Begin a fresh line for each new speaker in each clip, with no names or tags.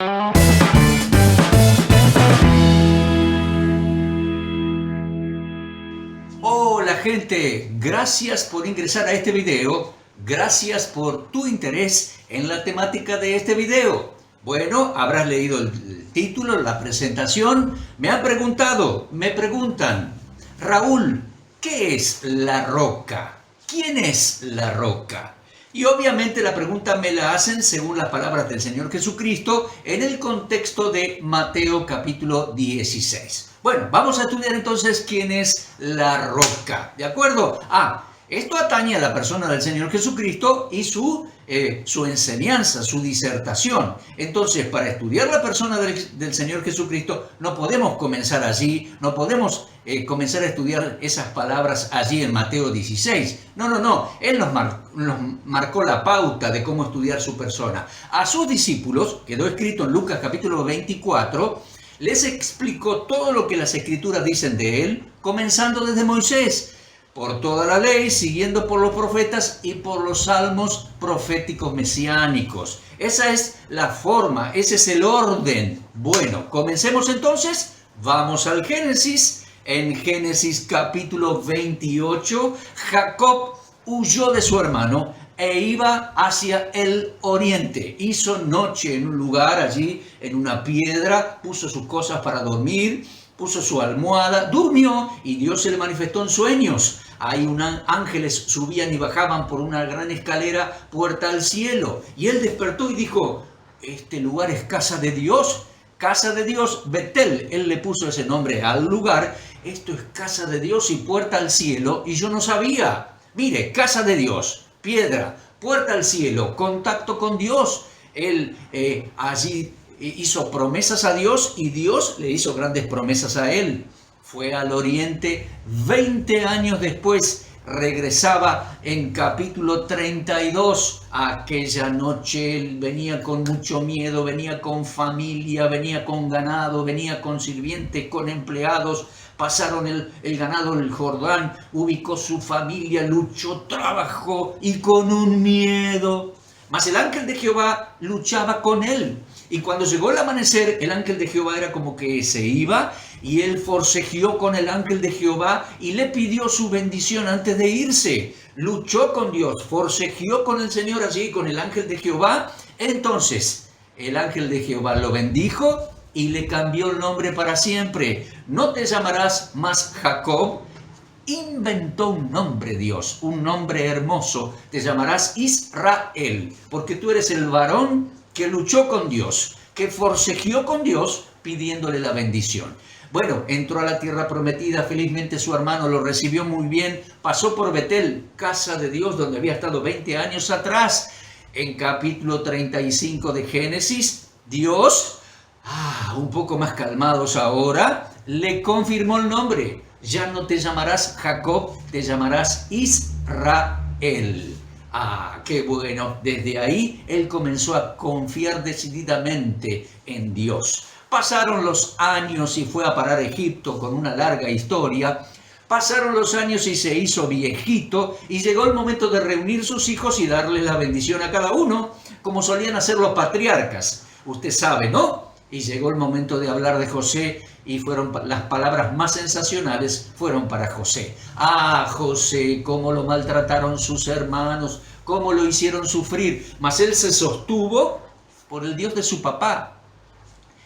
Hola gente, gracias por ingresar a este video, gracias por tu interés en la temática de este video. Bueno, habrás leído el título, la presentación, me preguntan, Raúl, ¿qué es la roca? ¿Quién es la roca? Y obviamente la pregunta me la hacen según las palabras del Señor Jesucristo en el contexto de Mateo capítulo 16. Bueno, vamos a estudiar entonces quién es la roca, ¿de acuerdo? Esto atañe a la persona del Señor Jesucristo y su enseñanza, su disertación. Entonces, para estudiar la persona del Señor Jesucristo, no podemos comenzar allí, no podemos comenzar a estudiar esas palabras allí en Mateo 16. No. Él nos marcó la pauta de cómo estudiar su persona. A sus discípulos, quedó escrito en Lucas capítulo 24, les explicó todo lo que las Escrituras dicen de él, comenzando desde Moisés, por toda la ley, siguiendo por los profetas y por los salmos proféticos mesiánicos. Esa es la forma, ese es el orden. Bueno, comencemos entonces. Vamos al Génesis. En Génesis capítulo 28, Jacob huyó de su hermano e iba hacia el oriente. Hizo noche en un lugar allí, en una piedra, puso sus cosas para dormir, puso su almohada, durmió y Dios se le manifestó en sueños. Ahí ángeles subían y bajaban por una gran escalera, puerta al cielo. Y él despertó y dijo, este lugar es casa de Dios. Casa de Dios, Betel, él le puso ese nombre al lugar. Esto es casa de Dios y puerta al cielo, y yo no sabía. Mire, casa de Dios, piedra, puerta al cielo, contacto con Dios. Él allí hizo promesas a Dios y Dios le hizo grandes promesas a él. Fue al oriente 20 años después. Regresaba en capítulo 32. Aquella noche él venía con mucho miedo, venía con familia, venía con ganado, venía con sirvientes, con empleados. Pasaron el ganado en el Jordán, ubicó su familia, luchó, trabajó y con un miedo. Mas el ángel de Jehová luchaba con él. Y cuando llegó el amanecer, el ángel de Jehová era como que se iba y él forcejeó con el ángel de Jehová y le pidió su bendición antes de irse. Luchó con Dios, forcejeó con el Señor allí, con el ángel de Jehová. Entonces, el ángel de Jehová lo bendijo y le cambió el nombre para siempre. No te llamarás más Jacob. Inventó un nombre Dios, un nombre hermoso. Te llamarás Israel, porque tú eres el varón que luchó con Dios, que forcejeó con Dios pidiéndole la bendición. Bueno, entró a la tierra prometida, felizmente su hermano lo recibió muy bien, pasó por Betel, casa de Dios, donde había estado 20 años atrás. En capítulo 35 de Génesis, Dios, un poco más calmados ahora, le confirmó el nombre. Ya no te llamarás Jacob, te llamarás Israel. Qué bueno. Desde ahí él comenzó a confiar decididamente en Dios. Pasaron los años y fue a parar a Egipto con una larga historia. Pasaron los años y se hizo viejito y llegó el momento de reunir sus hijos y darles la bendición a cada uno, como solían hacer los patriarcas. Usted sabe, ¿no? Y llegó el momento de hablar de José y fueron las palabras más sensacionales fueron para José. José, cómo lo maltrataron sus hermanos, cómo lo hicieron sufrir, mas él se sostuvo por el Dios de su papá.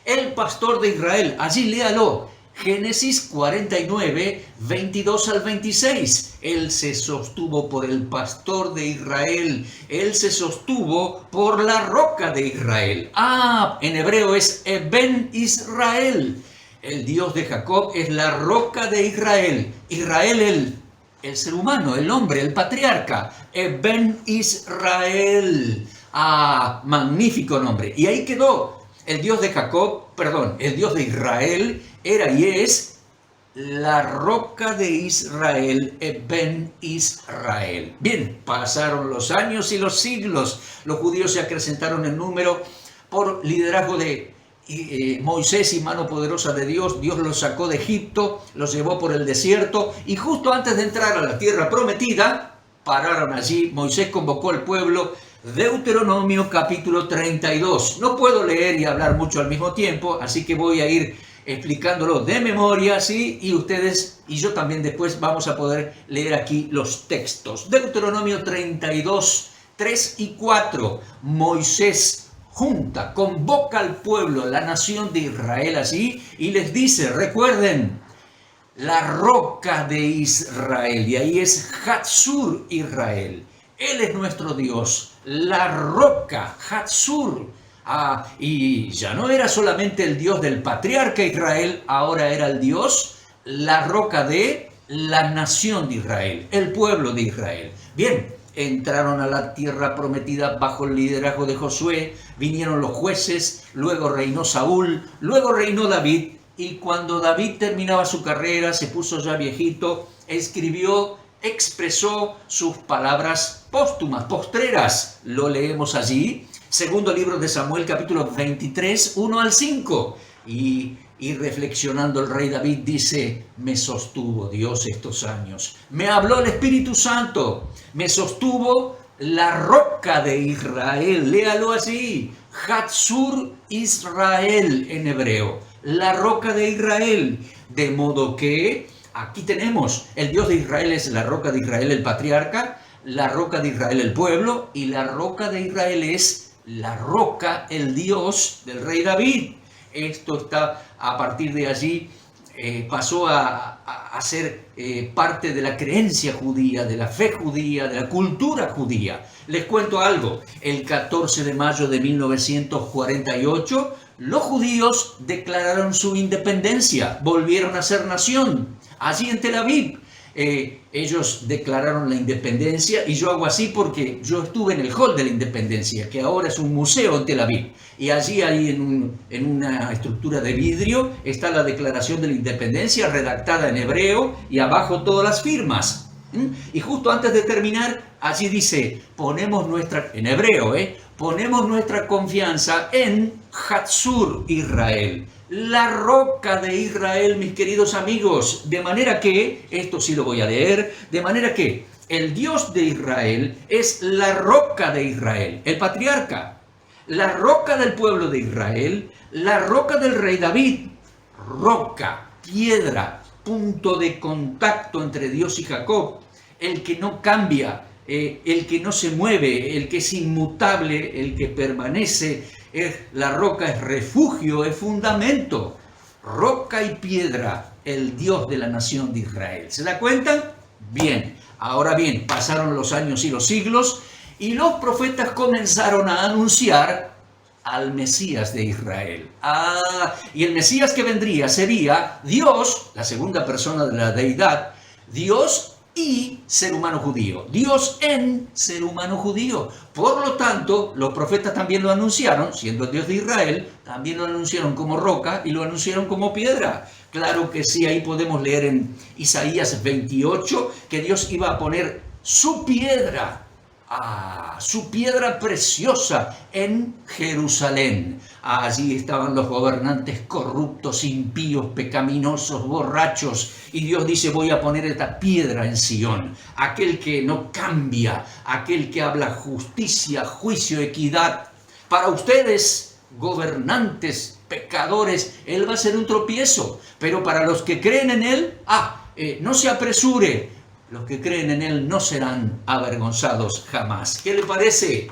El pastor de Israel, allí léalo, Génesis 49, 22 al 26. Él se sostuvo por el pastor de Israel. Él se sostuvo por la roca de Israel. En hebreo es Eben Israel. El Dios de Jacob es la roca de Israel. Israel, el ser humano, el hombre, el patriarca. Eben Israel. Magnífico nombre. Y ahí quedó. El Dios de el Dios de Israel era y es la roca de Israel, Ben Israel. Bien, pasaron los años y los siglos. Los judíos se acrecentaron en número por liderazgo de Moisés y mano poderosa de Dios. Dios los sacó de Egipto, los llevó por el desierto y justo antes de entrar a la tierra prometida, pararon allí. Moisés convocó al pueblo, Deuteronomio capítulo 32. No puedo leer y hablar mucho al mismo tiempo, así que voy a ir explicándolo de memoria, ¿sí? Y ustedes y yo también después vamos a poder leer aquí los textos. Deuteronomio 32, 3 y 4. Moisés convoca al pueblo, la nación de Israel allí, y les dice, recuerden, la roca de Israel, y ahí es Hatzur Israel. Él es nuestro Dios, la roca, Hatzur. Y ya no era solamente el Dios del patriarca Israel, ahora era el Dios, la roca de la nación de Israel, el pueblo de Israel. Bien, entraron a la tierra prometida bajo el liderazgo de Josué, vinieron los jueces, luego reinó Saúl, luego reinó David, y cuando David terminaba su carrera, se puso ya viejito, expresó sus palabras póstumas, postreras. Lo leemos allí, segundo libro de Samuel, capítulo 23, 1 al 5. Y reflexionando el rey David dice, me sostuvo Dios estos años, me habló el Espíritu Santo, me sostuvo la roca de Israel. Léalo así, Hatzur Israel en hebreo, la roca de Israel. De modo que aquí tenemos, el Dios de Israel es la roca de Israel, el patriarca, la roca de Israel, el pueblo, y la roca de Israel es la roca, el Dios del rey David. Esto está, a partir de allí, pasó a ser parte de la creencia judía, de la fe judía, de la cultura judía. Les cuento algo, el 14 de mayo de 1948, los judíos declararon su independencia, volvieron a ser nación, allí en Tel Aviv. Ellos declararon la independencia, y yo hago así porque yo estuve en el Hall de la Independencia, que ahora es un museo en Tel Aviv, y allí ahí en una estructura de vidrio está la declaración de la independencia redactada en hebreo y abajo todas las firmas. Y justo antes de terminar, allí dice, en hebreo, ponemos nuestra confianza en Hatzur Israel, la roca de Israel, mis queridos amigos. De manera que, esto sí lo voy a leer, de manera que el Dios de Israel es la roca de Israel, el patriarca, la roca del pueblo de Israel, la roca del rey David, roca, piedra, punto de contacto entre Dios y Jacob, el que no cambia, el que no se mueve, el que es inmutable, el que permanece. La roca es refugio, es fundamento, roca y piedra, el Dios de la nación de Israel. ¿Se da cuenta? Bien, ahora bien, pasaron los años y los siglos, y los profetas comenzaron a anunciar al Mesías de Israel. Y el Mesías que vendría sería Dios, la segunda persona de la deidad, Dios y ser humano judío, Dios en ser humano judío. Por lo tanto, los profetas también lo anunciaron, siendo el Dios de Israel, también lo anunciaron como roca y lo anunciaron como piedra. Claro que sí, ahí podemos leer en Isaías 28 que Dios iba a poner su piedra preciosa en Jerusalén. Allí estaban los gobernantes corruptos, impíos, pecaminosos, borrachos, y Dios dice, voy a poner esta piedra en Sión, aquel que no cambia, aquel que habla justicia, juicio, equidad. Para ustedes, gobernantes, pecadores, Él va a ser un tropiezo, pero para los que creen en Él, no se apresure, los que creen en Él no serán avergonzados jamás. ¿Qué le parece?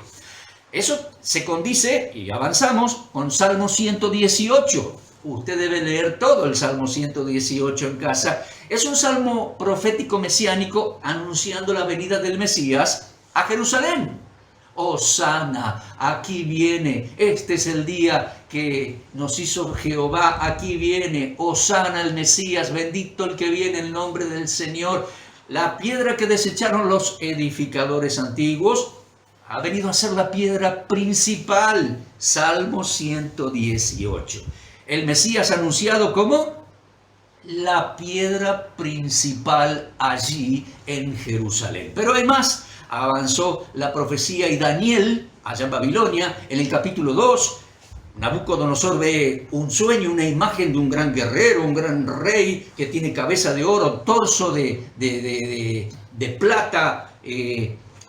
Eso se condice, y avanzamos, con Salmo 118. Usted debe leer todo el Salmo 118 en casa. Es un salmo profético mesiánico anunciando la venida del Mesías a Jerusalén. Hosana, aquí viene, este es el día que nos hizo Jehová, aquí viene, Hosana el Mesías, bendito el que viene en el nombre del Señor. La piedra que desecharon los edificadores antiguos ha venido a ser la piedra principal. Salmo 118. El Mesías anunciado como la piedra principal allí en Jerusalén. Pero hay más. Avanzó la profecía y Daniel, allá en Babilonia, en el capítulo 2, Nabucodonosor ve un sueño, una imagen de un gran guerrero, un gran rey que tiene cabeza de oro, torso de plata,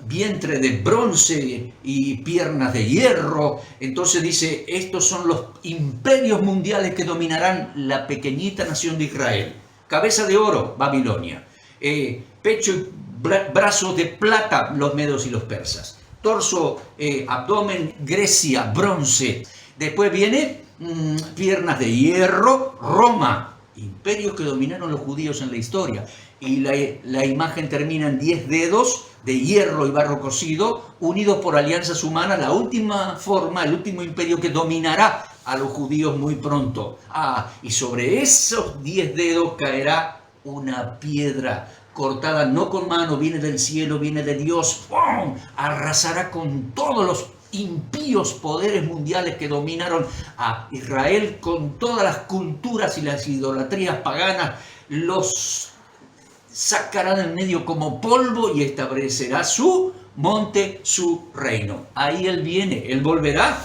vientre de bronce y piernas de hierro. Entonces dice, estos son los imperios mundiales que dominarán la pequeñita nación de Israel. Cabeza de oro, Babilonia. Pecho y brazos de plata, los medos y los persas. Torso, abdomen, Grecia, bronce. Después viene piernas de hierro, Roma. Imperios que dominaron los judíos en la historia. Y la imagen termina en 10 dedos de hierro y barro cocido, unidos por alianzas humanas, la última forma, el último imperio que dominará a los judíos muy pronto. Y sobre esos 10 dedos caerá una piedra cortada no con mano, viene del cielo, viene de Dios, ¡pum! Arrasará con todos los impíos poderes mundiales que dominaron a Israel, con todas las culturas y las idolatrías paganas, los sacará del medio como polvo y establecerá su monte, su reino. Ahí Él viene, Él volverá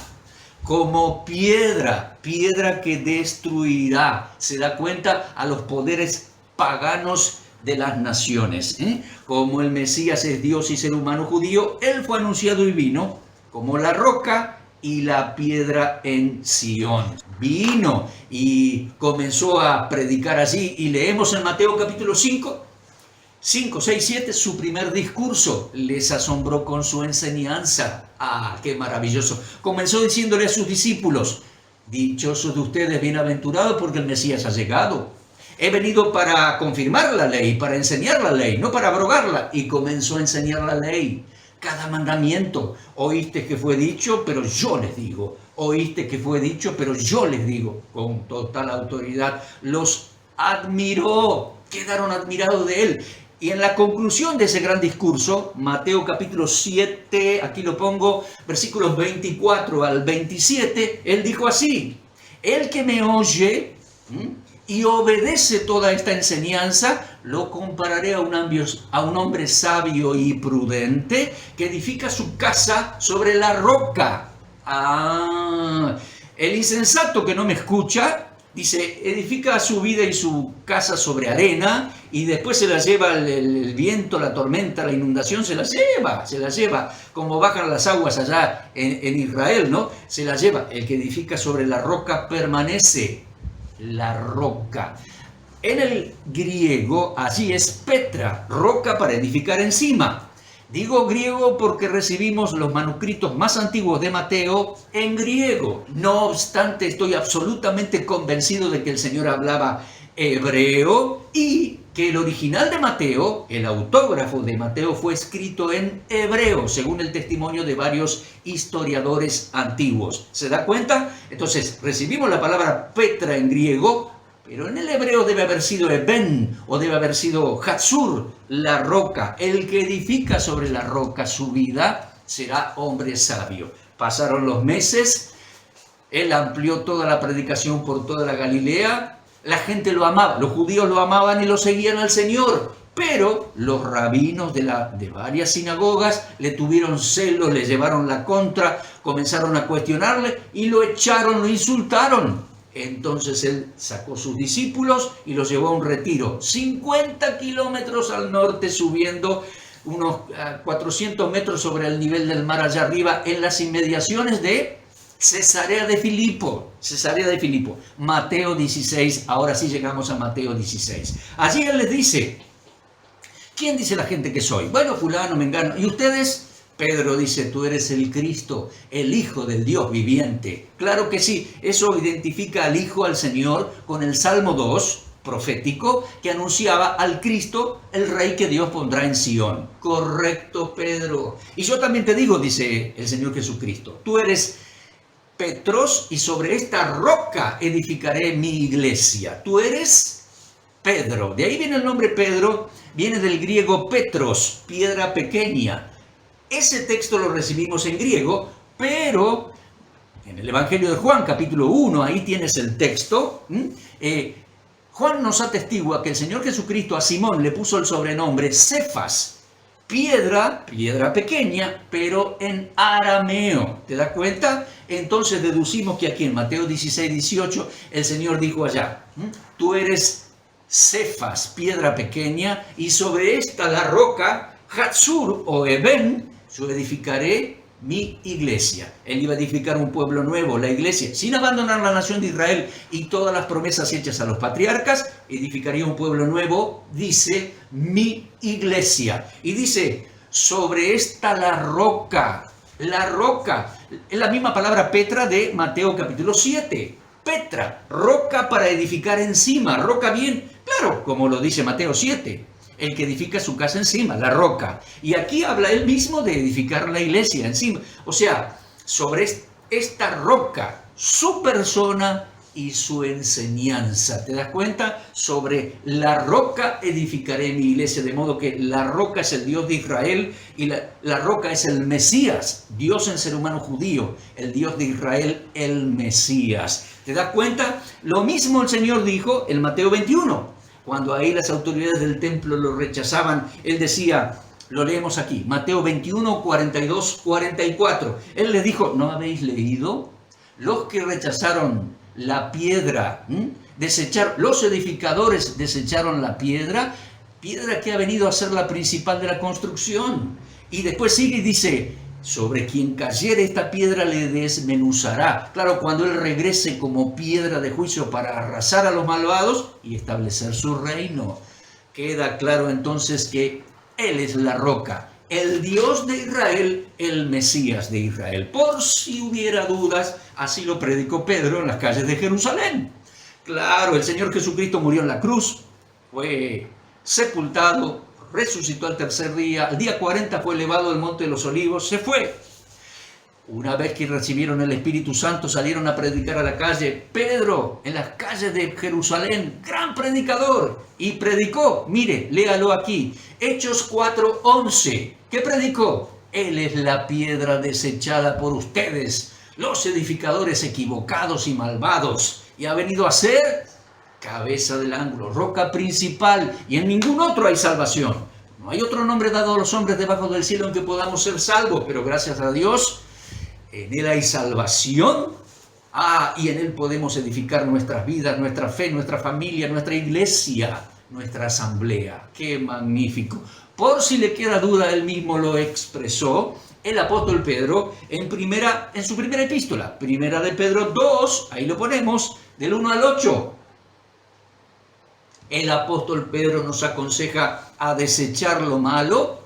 como piedra, piedra que destruirá, se da cuenta, a los poderes paganos de las naciones. Como el Mesías es Dios y ser humano judío, Él fue anunciado y vino como la roca y la piedra en Sión. Vino y comenzó a predicar allí, y leemos en Mateo capítulo 5, 6, 7, su primer discurso. Les asombró con su enseñanza. ¡Qué maravilloso! Comenzó diciéndole a sus discípulos, dichosos de ustedes, bienaventurados, porque el Mesías ha llegado. He venido para confirmar la ley, para enseñar la ley, no para abrogarla. Y comenzó a enseñar la ley. Cada mandamiento. Oíste que fue dicho, pero yo les digo. Oíste que fue dicho, pero yo les digo. Con total autoridad. Los admiró. Quedaron admirados de él. Y en la conclusión de ese gran discurso, Mateo capítulo 7, aquí lo pongo, versículos 24 al 27, él dijo así: el que me oye y obedece toda esta enseñanza, lo compararé a un hombre sabio y prudente que edifica su casa sobre la roca. El insensato que no me escucha, dice, edifica su vida y su casa sobre arena, y después se la lleva el viento, la tormenta, la inundación, se la lleva, como bajan las aguas allá en Israel, ¿no? Se la lleva. El que edifica sobre la roca permanece. La roca. En el griego, allí es Petra, roca para edificar encima. Digo griego porque recibimos los manuscritos más antiguos de Mateo en griego. No obstante, estoy absolutamente convencido de que el Señor hablaba hebreo y que el original de Mateo, el autógrafo de Mateo, fue escrito en hebreo, según el testimonio de varios historiadores antiguos. ¿Se da cuenta? Entonces, recibimos la palabra Petra en griego, pero en el hebreo debe haber sido Eben, o debe haber sido Hatzur, la roca. El que edifica sobre la roca su vida será hombre sabio. Pasaron los meses, él amplió toda la predicación por toda la Galilea. La gente lo amaba, los judíos lo amaban y lo seguían al Señor, pero los rabinos de varias sinagogas le tuvieron celos, le llevaron la contra, comenzaron a cuestionarle y lo echaron, lo insultaron. Entonces él sacó sus discípulos y los llevó a un retiro, 50 kilómetros al norte, subiendo unos 400 metros sobre el nivel del mar allá arriba, en las inmediaciones de Cesarea de Filipo, Mateo 16, ahora sí llegamos a Mateo 16. Allí él les dice, ¿quién dice la gente que soy? Bueno, fulano, mengano. ¿Y ustedes? Pedro dice, tú eres el Cristo, el Hijo del Dios viviente. Claro que sí, eso identifica al Hijo, al Señor, con el Salmo 2, profético, que anunciaba al Cristo, el Rey que Dios pondrá en Sión. Correcto, Pedro. Y yo también te digo, dice el Señor Jesucristo, tú eres Petros, y sobre esta roca edificaré mi iglesia. Tú eres Pedro. De ahí viene el nombre Pedro, viene del griego Petros, piedra pequeña. Ese texto lo recibimos en griego, pero en el Evangelio de Juan, capítulo 1, ahí tienes el texto. Juan nos atestigua que el Señor Jesucristo a Simón le puso el sobrenombre Cefas, piedra pequeña, pero en arameo. ¿Te das cuenta? Entonces deducimos que aquí en Mateo 16, 18, el Señor dijo allá, tú eres Cefas, piedra pequeña, y sobre esta la roca Hatzur o Eben, yo edificaré mi iglesia. Él iba a edificar un pueblo nuevo, la iglesia, sin abandonar la nación de Israel y todas las promesas hechas a los patriarcas. Edificaría un pueblo nuevo, dice, mi iglesia. Y dice, sobre esta la roca, es la misma palabra Petra de Mateo capítulo 7. Petra, roca para edificar encima, roca bien, claro, como lo dice Mateo 7. El que edifica su casa encima, la roca. Y aquí habla él mismo de edificar la iglesia encima. O sea, sobre esta roca, su persona y su enseñanza. ¿Te das cuenta? Sobre la roca edificaré mi iglesia. De modo que la roca es el Dios de Israel y la roca es el Mesías. Dios en ser humano judío. El Dios de Israel, el Mesías. ¿Te das cuenta? Lo mismo el Señor dijo en Mateo 21. Cuando ahí las autoridades del templo lo rechazaban, él decía, lo leemos aquí, Mateo 21, 42, 44. Él les dijo, ¿no habéis leído? Los que rechazaron la piedra, los edificadores desecharon la piedra que ha venido a ser la principal de la construcción. Y después sigue y dice, sobre quien cayere esta piedra le desmenuzará. Claro, cuando él regrese como piedra de juicio para arrasar a los malvados y establecer su reino. Queda claro entonces que él es la roca, el Dios de Israel, el Mesías de Israel. Por si hubiera dudas, así lo predicó Pedro en las calles de Jerusalén. Claro, el Señor Jesucristo murió en la cruz, fue sepultado, resucitó al tercer día, al día 40 fue elevado al Monte de los Olivos, se fue. Una vez que recibieron el Espíritu Santo, salieron a predicar a la calle. Pedro, en las calles de Jerusalén, gran predicador, y predicó, mire, léalo aquí, Hechos 4:11. ¿Qué predicó? Él es la piedra desechada por ustedes, los edificadores equivocados y malvados, y ha venido a ser cabeza del ángulo, roca principal, y en ningún otro hay salvación. No hay otro nombre dado a los hombres debajo del cielo en que podamos ser salvos, pero gracias a Dios, en Él hay salvación. Y en Él podemos edificar nuestras vidas, nuestra fe, nuestra familia, nuestra iglesia, nuestra asamblea. ¡Qué magnífico! Por si le queda duda, él mismo lo expresó el apóstol Pedro en su primera epístola, primera de Pedro 2, ahí lo ponemos, del 1 al 8. El apóstol Pedro nos aconseja a desechar lo malo,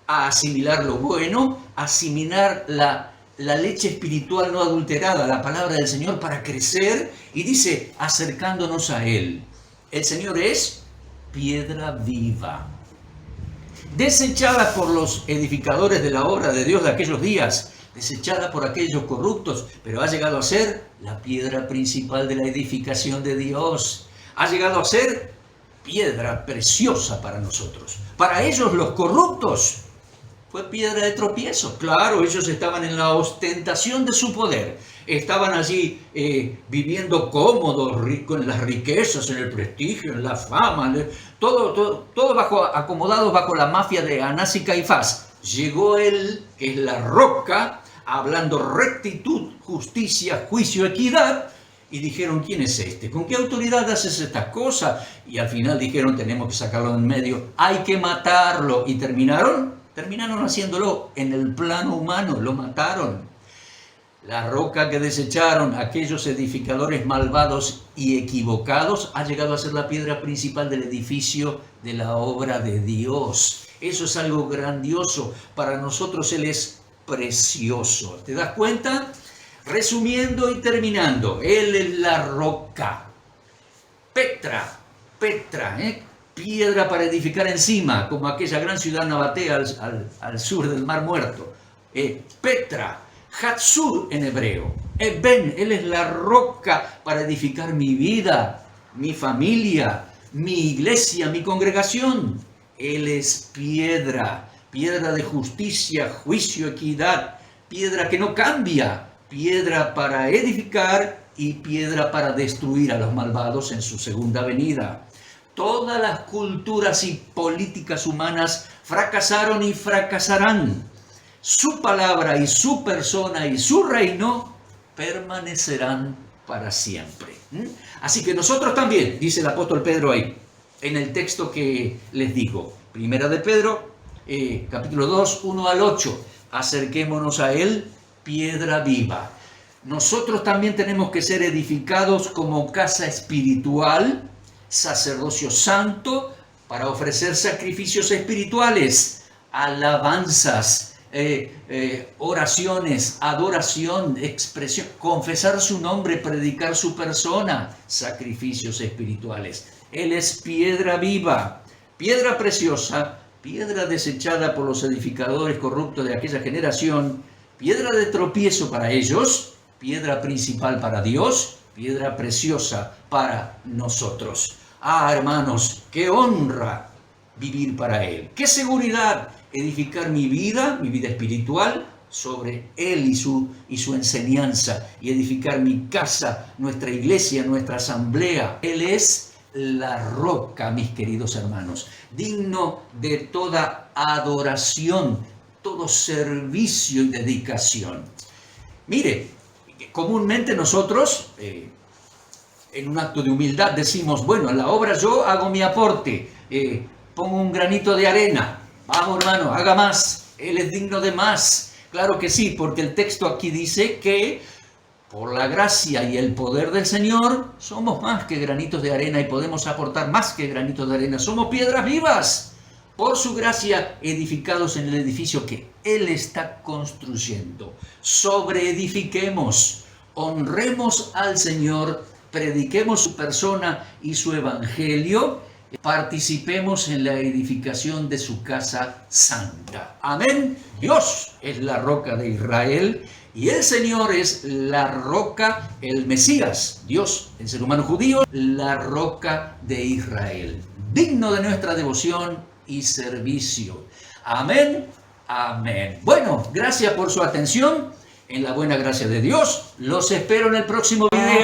a asimilar lo bueno, a asimilar la leche espiritual no adulterada, la palabra del Señor, para crecer, y dice, acercándonos a Él. El Señor es piedra viva, desechada por los edificadores de la obra de Dios de aquellos días, desechada por aquellos corruptos, pero ha llegado a ser la piedra principal de la edificación de Dios. Ha llegado a ser piedra preciosa para nosotros. Para ellos, los corruptos, fue piedra de tropiezo. Claro, ellos estaban en la ostentación de su poder. Estaban allí viviendo cómodos, en las riquezas, en el prestigio, en la fama, todo acomodados bajo la mafia de Anás y Caifás. Llegó él, que es la roca, hablando rectitud, justicia, juicio, equidad, y dijeron, ¿quién es este? ¿Con qué autoridad haces estas cosas? Y al final dijeron, tenemos que sacarlo en medio, hay que matarlo. Y terminaron haciéndolo en el plano humano, lo mataron. La roca que desecharon aquellos edificadores malvados y equivocados ha llegado a ser la piedra principal del edificio de la obra de Dios. Eso es algo grandioso. Para nosotros Él es precioso. ¿Te das cuenta? Resumiendo y terminando, Él es la roca. Petra, piedra para edificar encima, como aquella gran ciudad nabatea al sur del Mar Muerto. Petra, Hatzur en hebreo. Eben, Él es la roca para edificar mi vida, mi familia, mi iglesia, mi congregación. Él es piedra de justicia, juicio, equidad, piedra que no cambia, piedra para edificar y piedra para destruir a los malvados en su segunda venida. Todas las culturas y políticas humanas fracasaron y fracasarán. Su palabra y su persona y su reino permanecerán para siempre. Así que nosotros también, dice el apóstol Pedro ahí, en el texto que les digo, primera de Pedro capítulo 2, 1 al 8. Acerquémonos a Él, piedra viva. Nosotros también tenemos que ser edificados como casa espiritual, sacerdocio santo, para ofrecer sacrificios espirituales, alabanzas, oraciones, adoración, expresión, confesar su nombre, predicar su persona, sacrificios espirituales. Él es piedra viva, piedra preciosa, piedra desechada por los edificadores corruptos de aquella generación, piedra de tropiezo para ellos, piedra principal para Dios, piedra preciosa para nosotros. Ah, hermanos, qué honra vivir para Él. Qué seguridad edificar mi vida espiritual sobre Él y su enseñanza, y edificar mi casa, nuestra iglesia, nuestra asamblea. Él es la roca, mis queridos hermanos, digno de toda adoración, todo servicio y dedicación. Mire, comúnmente nosotros, en un acto de humildad, decimos, bueno, en la obra yo hago mi aporte, pongo un granito de arena. Vamos, hermano, haga más, Él es digno de más. Claro que sí, porque el texto aquí dice que por la gracia y el poder del Señor somos más que granitos de arena y podemos aportar más que granitos de arena. Somos piedras vivas, por su gracia edificados en el edificio que Él está construyendo. Sobreedifiquemos, honremos al Señor, prediquemos su persona y su evangelio, participemos en la edificación de su casa santa. Amén. Dios es la roca de Israel y el Señor es la roca, el Mesías, Dios, el ser humano judío, la roca de Israel, digno de nuestra devoción y servicio. Amén. Amén. Bueno, gracias por su atención. En la buena gracia de Dios, los espero en el próximo video.